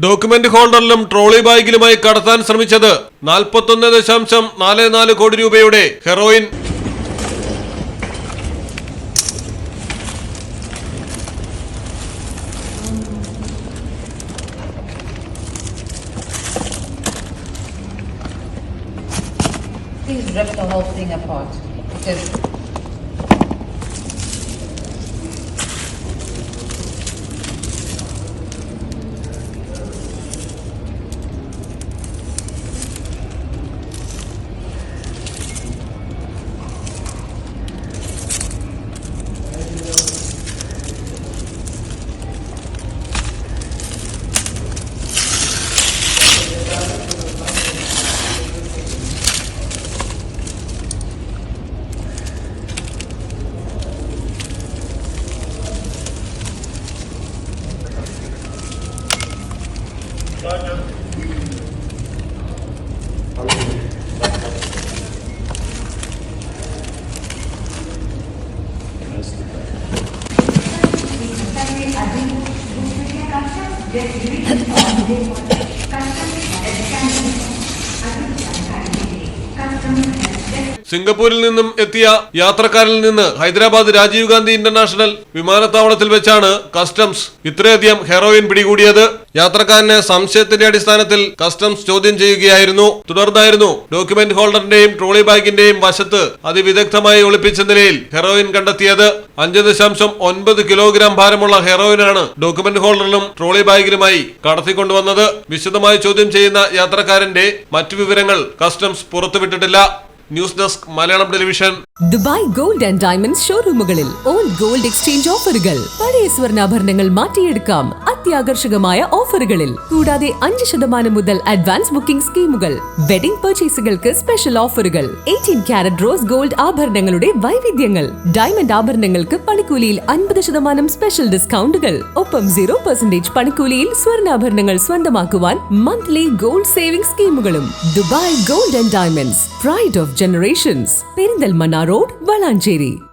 Document ഹോൾഡറിലും trolley ബാഗിലുമായി കടത്താൻ ശ്രമിച്ചത് 41.44 കോടി രൂപയുടെ heroin. Please rip the whole thing apart because സിംഗപ്പൂരിൽ നിന്നും എത്തിയ യാത്രക്കാരിൽ നിന്ന് ഹൈദരാബാദ് രാജീവ് ഗാന്ധി ഇന്റർനാഷണൽ വിമാനത്താവളത്തിൽ വെച്ചാണ് കസ്റ്റംസ് ഇത്രയധികം ഹെറോയിൻ പിടികൂടിയത്. യാത്രക്കാരനെ സംശയത്തിന്റെ അടിസ്ഥാനത്തിൽ കസ്റ്റംസ് ചോദ്യം ചെയ്യുകയായിരുന്നു. തുടർന്നായിരുന്നു ഡോക്യുമെന്റ് ഹോൾഡറിന്റെയും ട്രോളി ബാഗിന്റെയും വശത്ത് അതിവിദഗ്ധമായി ഒളിപ്പിച്ച നിലയിൽ ഹെറോയിൻ കണ്ടെത്തിയത്. 5.9 കിലോഗ്രാം ഭാരമുള്ള ഹെറോയിനാണ് ഡോക്യുമെന്റ് ഹോൾഡറിലും ട്രോളി ബാഗിലുമായി കടത്തിക്കൊണ്ടുവന്നത്. വിശദമായി ചോദ്യം ചെയ്യുന്ന യാത്രക്കാരന്റെ മറ്റു വിവരങ്ങൾ കസ്റ്റംസ് പുറത്തുവിട്ടിട്ടില്ല. News desk Malayalam television. Dubai gold and diamonds ഷോറൂമുകളിൽ ഓൾഡ് ഗോൾഡ് എക്സ്ചേഞ്ച് ഓഫറുകൾ. പഴയ സ്വർണ്ണാഭരണങ്ങൾ മാറ്റിയെടുക്കാം അത്യാകർഷകമായ ഓഫറുകളിൽ. കൂടാതെ 5% മുതൽ അഡ്വാൻസ് ബുക്കിംഗ് സ്കീമുകൾ. വെഡിംഗ് പർച്ചേസുകൾക്ക് സ്പെഷ്യൽ ഓഫറുകൾ. 18 കാരറ്റ് റോസ് ഗോൾഡ് ആഭരണങ്ങളുടെ വൈവിധ്യങ്ങൾ. ഡയമണ്ട് ആഭരണങ്ങൾക്ക് പണിക്കൂലിയിൽ 50% സ്പെഷ്യൽ ഡിസ്കൗണ്ടുകൾ. ഒപ്പം 0% പണിക്കൂലിയിൽ സ്വർണ്ണാഭരണങ്ങൾ സ്വന്തമാക്കുവാൻ മന്ത്ലി ഗോൾഡ് സേവിംഗ് സ്കീമുകളും. Dubai gold and diamonds, pride of generations. Perinthalmanna road, Valanchery.